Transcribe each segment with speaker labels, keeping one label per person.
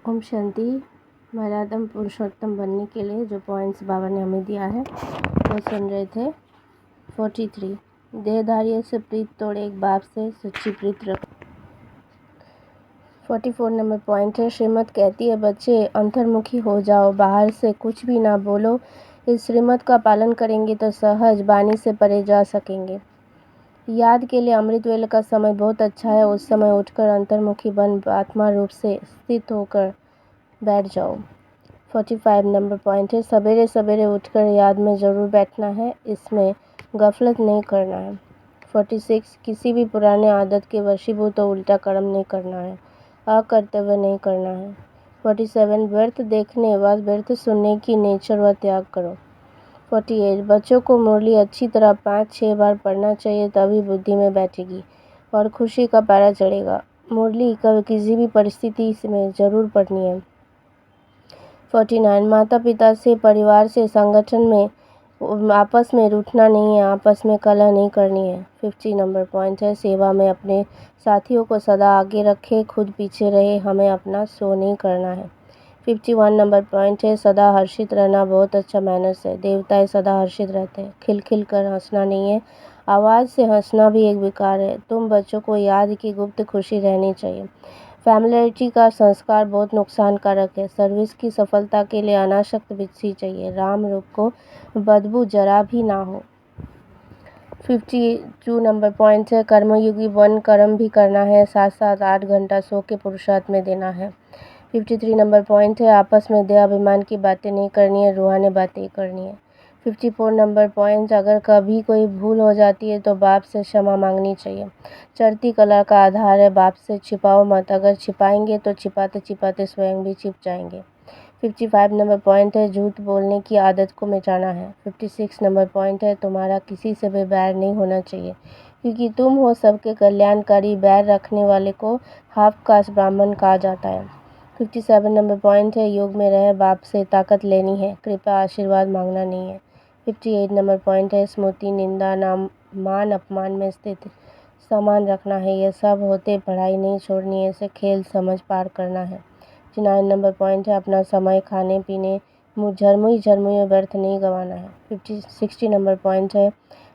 Speaker 1: ओम शांति। मर्यादम पुरुषोत्तम बनने के लिए जो पॉइंट्स बाबा ने हमें दिया है वो सुन रहे थे। 43 देहधारियों से प्रीत तोड़े एक बाप से सच्ची प्रीत रख। 44 नंबर पॉइंट है, श्रीमत कहती है बच्चे अंतर्मुखी हो जाओ, बाहर से कुछ भी ना बोलो। इस श्रीमत का पालन करेंगे तो सहज वाणी से परे जा सकेंगे। याद के लिए अमृत वेले का समय बहुत अच्छा है। उस समय उठकर अंतर्मुखी बन आत्मा रूप से स्थित होकर बैठ जाओ। 45 नंबर पॉइंट है, सवेरे सवेरे उठकर याद में ज़रूर बैठना है, इसमें गफलत नहीं करना है। 46 किसी भी पुराने आदत के वशीभूत तो उल्टा कर्म नहीं करना है, अकर्तव्य नहीं करना है। 47 व्यर्थ देखने व व्यर्थ सुनने की नेचर व त्याग करो। 48 बच्चों को मुरली अच्छी तरह 5-6 बार पढ़ना चाहिए, तभी बुद्धि में बैठेगी और खुशी का पारा चढ़ेगा। मुरली कभी किसी भी परिस्थिति में ज़रूर पढ़नी है। 49 माता पिता से, परिवार से, संगठन में आपस में रूठना नहीं है, आपस में कलह नहीं करनी है। 50 नंबर पॉइंट है, सेवा में अपने साथियों को सदा आगे रखे, खुद पीछे रहे, हमें अपना शो नहीं करना है। 51 नंबर पॉइंट है, सदा हर्षित रहना बहुत अच्छा मैनर्स है। देवताएं सदा हर्षित रहते हैं, खिलखिल कर हंसना नहीं है, आवाज़ से हंसना भी एक विकार है। तुम बच्चों को याद की गुप्त खुशी रहनी चाहिए। फैमिलियरिटी का संस्कार बहुत नुकसानकारक है। सर्विस की सफलता के लिए अनासक्त वित्सी चाहिए, राम रूप को बदबू जरा भी ना हो। 52 नंबर पॉइंट है, कर्मयोगी वन कर्म भी करना है, साथ साथ 8 घंटा सो के पुरुषार्थ में देना है। 53 नंबर पॉइंट है, आपस में दया अभिमान की बातें नहीं करनी है, रूहानी बातें ही करनी है। 54 नंबर पॉइंट, अगर कभी कोई भूल हो जाती है तो बाप से क्षमा मांगनी चाहिए। चढ़ती कला का आधार है, बाप से छिपाओ मत, अगर छिपाएंगे तो छिपाते छिपाते स्वयं भी छिप जाएंगे। 55 नंबर पॉइंट है, झूठ बोलने की आदत को मिटाना है। 56 नंबर पॉइंट है, तुम्हारा किसी से भी बैर नहीं होना चाहिए, क्योंकि तुम हो सबके कल्याणकारी। बैर रखने वाले को हाफ कास्ट ब्राह्मण कहा जाता है। 57 नंबर पॉइंट है, योग में रहे, बाप से ताकत लेनी है, कृपा आशीर्वाद मांगना नहीं है। 58 नंबर पॉइंट है, स्मृति निंदा नाम मान अपमान में स्थित सामान रखना है, ये सब होते पढ़ाई नहीं छोड़नी है, इसे खेल समझ पार करना है। 59 नंबर पॉइंट है, अपना समय खाने पीने झरमुई व्यर्थ नहीं गंवाना है। 60 नंबर पॉइंट है,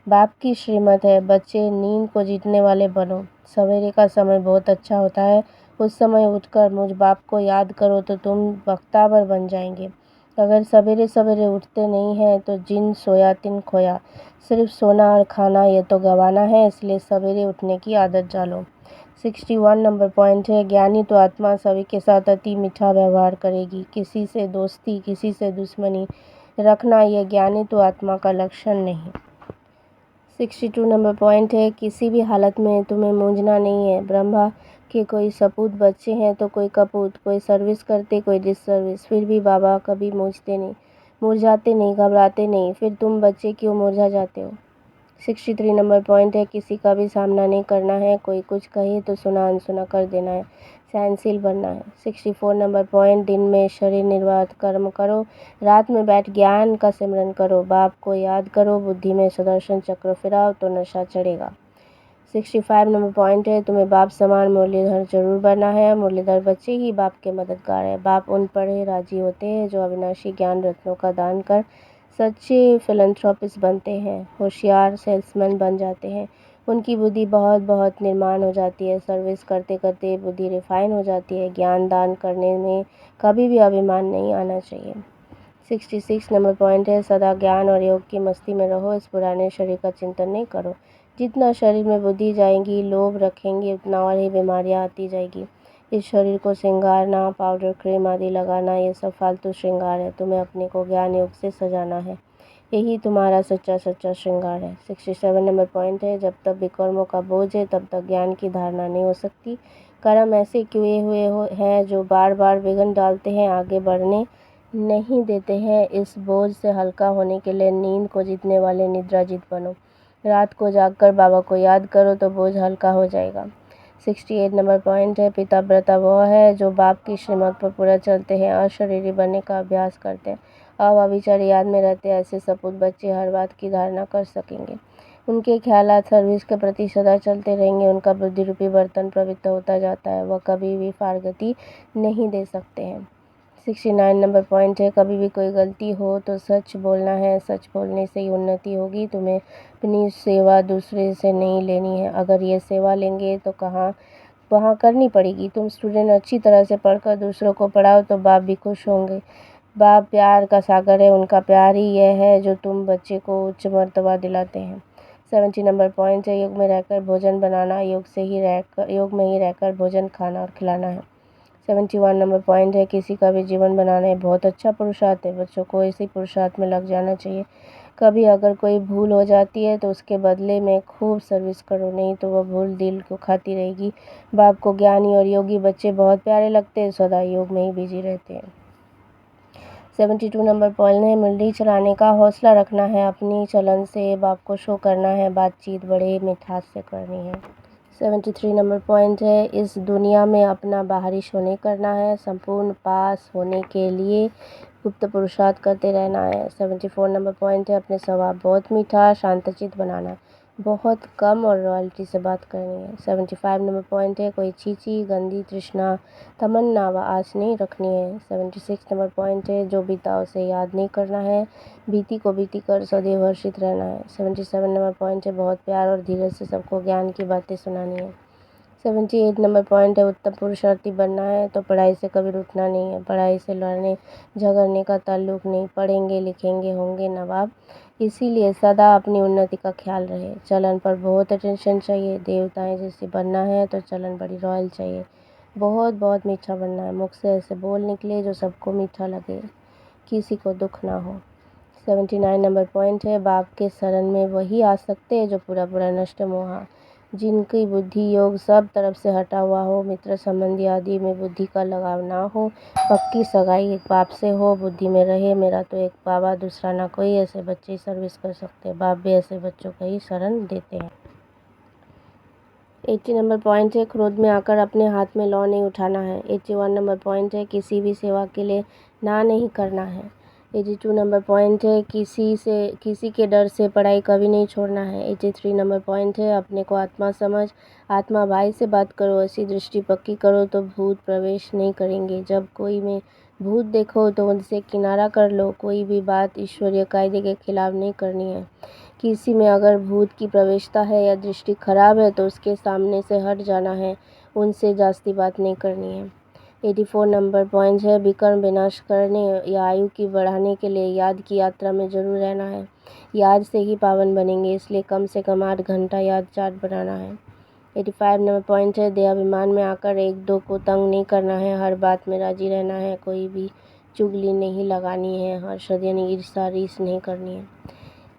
Speaker 1: बाप की श्रीमत है, बच्चे नींद को जीतने वाले बनो। सवेरे का समय बहुत अच्छा होता है, उस समय उठकर मुझ बाप को याद करो तो तुम बख्तावर बन जाएंगे। अगर सवेरे सवेरे उठते नहीं हैं तो जिन सोया तिन खोया, सिर्फ सोना और खाना ये तो गंवाना है, इसलिए सवेरे उठने की आदत डालो। 61 नंबर पॉइंट है, ज्ञानी तो आत्मा सभी के साथ अति मीठा व्यवहार करेगी, किसी से दोस्ती किसी से दुश्मनी रखना यह ज्ञानी तो आत्मा का लक्षण नहीं। 62 नंबर पॉइंट है, किसी भी हालत में तुम्हें मूंझना नहीं है। ब्रह्मा के कोई सपूत बच्चे हैं तो कोई कपूत, कोई सर्विस करते कोई डिसर्विस, फिर भी बाबा कभी मुरझाते नहीं, घबराते नहीं, फिर तुम बच्चे क्यों मुरझा जाते हो। 63 नंबर पॉइंट है, किसी का भी सामना नहीं करना है, कोई कुछ कहे तो सुना अनसुना कर देना है, सहनशील बनना है। 64 नंबर पॉइंट, दिन में शरीर निर्वाह कर्म करो, रात में बैठ ज्ञान का सिमरन करो, बाप को याद करो, बुद्धि में सुदर्शन चक्र फिराओ तो नशा चढ़ेगा। 65 नंबर पॉइंट है, तुम्हें बाप समान मुरलीधर जरूर बनना है, मुरलीधर बच्चे ही बाप के मददगार है। बाप उन पर ही राजी होते हैं जो अविनाशी ज्ञान रत्नों का दान कर सच्चे फिलंथ्रोपिस्ट बनते हैं, होशियार सेल्समैन बन जाते हैं, उनकी बुद्धि बहुत बहुत निर्माण हो जाती है, सर्विस करते करते बुद्धि रिफाइन हो जाती है। ज्ञान दान करने में कभी भी अभिमान नहीं आना चाहिए। 66 नंबर पॉइंट है, सदा ज्ञान और योग की मस्ती में रहो, इस पुराने शरीर का चिंतन नहीं करो। जितना शरीर में बुद्धि जाएगी, लोभ रखेंगे, उतना और ही बीमारियाँ आती जाएगी। इस शरीर को श्रृंगारना, पाउडर क्रीम आदि लगाना, ये सब फालतू श्रृंगार है, तुम्हें अपने को ज्ञान योग से सजाना है, यही तुम्हारा सच्चा श्रृंगार है। 67 नंबर पॉइंट है, जब तक विकर्मों का बोझ है तब तक ज्ञान की धारणा नहीं हो सकती। कर्म ऐसे किए हुए हैं जो बार बार विघ्न डालते हैं, आगे बढ़ने नहीं देते हैं। इस बोझ से हल्का होने के लिए नींद को जीतने वाले निद्राजीत बनो, रात को जागकर बाबा को याद करो तो बोझ हल्का हो जाएगा। 68 नंबर पॉइंट है, पिता व्रता वह है जो बाप की श्रीमत पर पूरा चलते हैं, अशरीरी बनने का अभ्यास करते हैं, अब अविचार याद में रहते हैं, ऐसे सपूत बच्चे हर बात की धारणा कर सकेंगे। उनके ख्यालात सर्विस के प्रति सदा चलते रहेंगे। उनका बुद्धि रूपी बर्तन पवित्र होता जाता है, वह कभी भी फारगती नहीं दे सकते हैं। 69 नंबर पॉइंट है, कभी भी कोई गलती हो तो सच बोलना है, सच बोलने से ही उन्नति होगी। तुम्हें अपनी सेवा दूसरे से नहीं लेनी है, अगर ये सेवा लेंगे तो कहाँ वहाँ करनी पड़ेगी। तुम स्टूडेंट अच्छी तरह से पढ़कर दूसरों को पढ़ाओ तो बाप भी खुश होंगे। बाप प्यार का सागर है, उनका प्यार ही यह है जो तुम बच्चे को उच्च मर्तबा दिलाते हैं। 70 नंबर पॉइंट है, योग में रहकर भोजन बनाना, योग में ही रहकर भोजन खाना और खिलाना है। 71 नंबर पॉइंट है, किसी का भी जीवन बनाना बहुत अच्छा पुरुषार्थ है, बच्चों को इसी पुरुषार्थ में लग जाना चाहिए। कभी अगर कोई भूल हो जाती है तो उसके बदले में खूब सर्विस करो, नहीं तो वह भूल दिल को खाती रहेगी। बाप को ज्ञानी और योगी बच्चे बहुत प्यारे लगते हैं, सदा योग में ही बिजी रहते हैं। 72 नंबर पॉइंट है, मंडी चलाने का हौसला रखना है, अपनी चलन से बाप को शो करना है, बातचीत बड़े मिठास से करनी है। 73 नंबर पॉइंट है, इस दुनिया में अपना बाहरी शो नहीं करना है, संपूर्ण पास होने के लिए गुप्त पुरुषार्थ करते रहना है। 74 नंबर पॉइंट है, अपने स्वभाव बहुत मीठा शांतचित्त बनाना है, बहुत कम और रॉयल्टी से बात करनी है। 75 नंबर पॉइंट है, कोई चीची गंदी तृष्णा तमन्ना व आस नहीं रखनी है। 76 नंबर पॉइंट है, जो बीता उसे याद नहीं करना है, बीती को बीती कर सदैव हर्षित रहना है। 77 नंबर पॉइंट है, बहुत प्यार और धीरज से सबको ज्ञान की बातें सुनानी है। 78 नंबर पॉइंट है, उत्तम पुरुषार्थी बनना है तो पढ़ाई से कभी रुकना नहीं है, पढ़ाई से लड़ने झगड़ने का ताल्लुक नहीं, पढ़ेंगे लिखेंगे होंगे नवाब, इसीलिए सदा अपनी उन्नति का ख्याल रहे। चलन पर बहुत अटेंशन चाहिए, देवताएं जैसे बनना है तो चलन बड़ी रॉयल चाहिए, बहुत बहुत मीठा बनना है, मुख से ऐसे बोल निकले जो सबको मीठा लगे, किसी को दुख ना हो। 79 नंबर पॉइंट है, बाप के शरण में वही आ सकते हैं जो पूरा पूरा नष्ट मोहा, जिनकी बुद्धि योग सब तरफ से हटा हुआ हो, मित्र संबंधी आदि में बुद्धि का लगाव ना हो, पक्की सगाई एक बाप से हो, बुद्धि में रहे मेरा तो एक बाबा दूसरा ना कोई, ऐसे बच्चे ही सर्विस कर सकते हैं, बाप भी ऐसे बच्चों को ही शरण देते हैं। 80 नंबर पॉइंट है, क्रोध में आकर अपने हाथ में लौ नहीं उठाना है। 81 नंबर पॉइंट है, किसी भी सेवा के लिए ना नहीं करना है। 82 नंबर पॉइंट है, किसी के डर से पढ़ाई कभी नहीं छोड़ना है। 83 नंबर पॉइंट है, अपने को आत्मा समझ आत्मा भाई से बात करो, ऐसी दृष्टि पक्की करो तो भूत प्रवेश नहीं करेंगे। जब कोई में भूत देखो तो उनसे किनारा कर लो, कोई भी बात ईश्वरीय कायदे के खिलाफ नहीं करनी है। किसी में अगर भूत की प्रवेशता है या दृष्टि खराब है तो उसके सामने से हट जाना है, उनसे जास्ती बात नहीं करनी है। 84 नंबर पॉइंट है, विकर्म विनाश करने या आयु की बढ़ाने के लिए याद की यात्रा में जरूर रहना है, याद से ही पावन बनेंगे, इसलिए कम से कम 8 घंटा याद चार्ट बनाना है। 85 नंबर पॉइंट है, देहाभिमान में आकर एक दो को तंग नहीं करना है, हर बात में राजी रहना है, कोई भी चुगली नहीं लगानी है, हर्षद यानी ईर्ष्या रीस नहीं करनी है।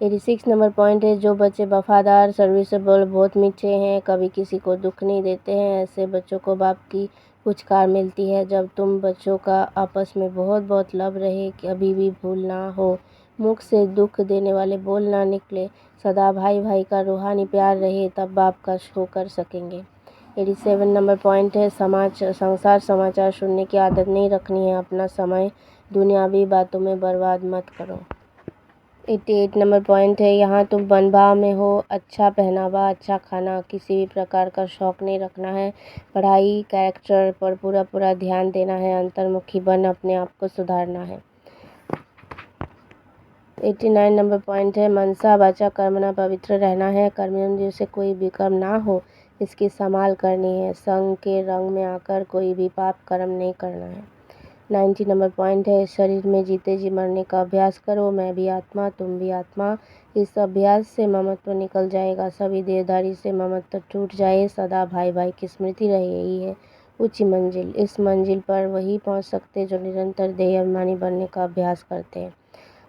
Speaker 1: 86 नंबर पॉइंट है, जो बच्चे वफादार सर्विसेबल बहुत मीठे हैं, कभी किसी को दुख नहीं देते हैं, ऐसे बच्चों को बाप की पुचकार मिलती है। जब तुम बच्चों का आपस में बहुत बहुत लव रहे, कभी भी भूल ना हो, मुख से दुख देने वाले बोल ना निकले, सदा भाई भाई का रूहानी प्यार रहे, तब बाप का शो कर सकेंगे। 87 नंबर पॉइंट है, संसार समाचार सुनने की आदत नहीं रखनी है, अपना समय दुनियावी बातों में बर्बाद मत करो। 88 नंबर पॉइंट है, यहाँ तुम बनभाव में हो, अच्छा पहनावा अच्छा खाना, किसी भी प्रकार का शौक नहीं रखना है, पढ़ाई कैरेक्टर पर पूरा पूरा ध्यान देना है, अंतर्मुखी बन अपने आप को सुधारना है। 89 नंबर पॉइंट है, मनसा वाचा कर्मणा पवित्र रहना है, कर्मेंद्रियों से कोई भी कर्म ना हो इसकी संभाल करनी है, संग के रंग में आकर कोई भी पाप कर्म नहीं करना है। 90 नंबर पॉइंट है, शरीर में जीते जी मरने का अभ्यास करो, मैं भी आत्मा तुम भी आत्मा, इस अभ्यास से ममत्व निकल जाएगा, सभी देहधारी से ममत्व टूट जाए, सदा भाई भाई की स्मृति रहे, यही है ऊंची मंजिल। इस मंजिल पर वही पहुंच सकते जो निरंतर देह अभिमानी बनने का अभ्यास करते हैं।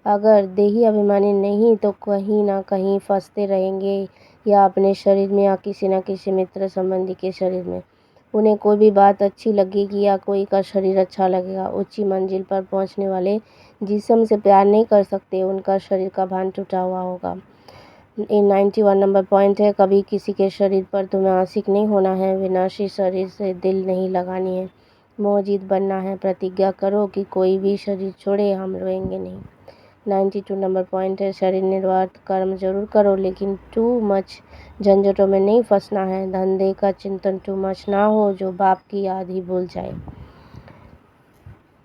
Speaker 1: अगर देही अभिमानी नहीं तो कहीं ना कहीं फंसते रहेंगे, या अपने शरीर में या किसी न किसी मित्र संबंधी के शरीर में, उन्हें कोई भी बात अच्छी लगेगी या कोई का शरीर अच्छा लगेगा। ऊंची मंजिल पर पहुंचने वाले जिस्म से प्यार नहीं कर सकते, उनका शरीर का भान टूटा हुआ होगा। 91 नंबर पॉइंट है, कभी किसी के शरीर पर तुम्हें आशिक नहीं होना है, विनाशी शरीर से दिल नहीं लगानी है, मोहजीत बनना है, प्रतिज्ञा करो कि कोई भी शरीर छोड़े हम रोएंगे नहीं। 92 नंबर पॉइंट है, शरीर निर्वाह कर्म जरूर करो लेकिन टू मच झंझटों में नहीं फंसना है। धंधे का चिंतन टू मच ना हो जो बाप की याद ही भूल जाए।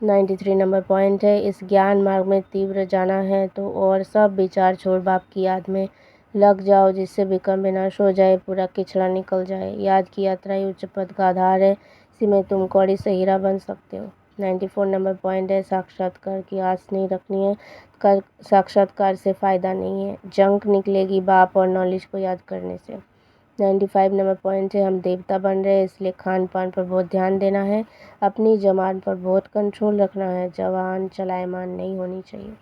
Speaker 1: 93 नंबर पॉइंट है, इस ज्ञान मार्ग में तीव्र जाना है तो और सब विचार छोड़ बाप की याद में लग जाओ जिससे विक्रम विनाश हो जाए, पूरा किचड़ा निकल जाए। याद की यात्रा ही उच्च पद का आधार है, इसी में तुम कौड़ी से हीरा बन सकते हो। 94 नंबर पॉइंट है, साक्षात्कार की आस नहीं रखनी है, कर साक्षात्कार से फ़ायदा नहीं है, जंक निकलेगी बाप और नॉलेज को याद करने से। 95 नंबर पॉइंट है, हम देवता बन रहे हैं इसलिए खान पान पर बहुत ध्यान देना है, अपनी जबान पर बहुत कंट्रोल रखना है, जबान चलायमान नहीं होनी चाहिए।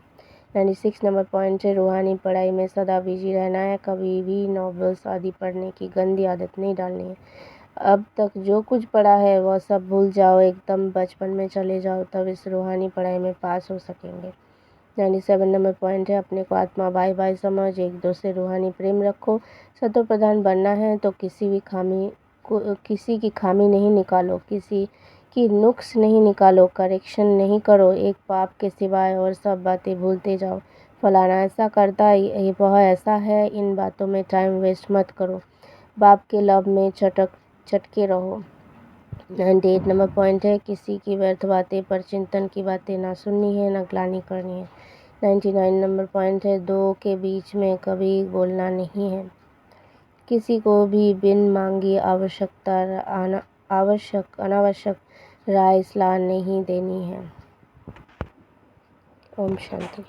Speaker 1: 96 नंबर पॉइंट है, रूहानी पढ़ाई में सदा बिजी रहना है, कभी भी नॉवेल्स आदि पढ़ने की गंदी आदत नहीं डालनी है। अब तक जो कुछ पढ़ा है वह सब भूल जाओ, एकदम बचपन में चले जाओ, तब इस रूहानी पढ़ाई में पास हो सकेंगे। 97 नंबर पॉइंट है, अपने को आत्मा भाई भाई समझ, एक दो से रूहानी प्रेम रखो। सतो प्रधान बनना है तो किसी की खामी नहीं निकालो, किसी की नुक्स नहीं निकालो, करेक्शन नहीं करो, एक पाप के सिवाय और सब बातें भूलते जाओ। फलाना ऐसा करता है, वह ऐसा है, इन बातों में टाइम वेस्ट मत करो, बाप के लव में चटके रहो। 98 नंबर पॉइंट है, किसी की व्यर्थ बातें पर चिंतन की बातें ना सुननी है, ना ग्लानि करनी है। 99 नंबर पॉइंट है, दो के बीच में कभी बोलना नहीं है, किसी को भी बिन मांगी अनावश्यक राय सलाह नहीं देनी है। ओम शांति।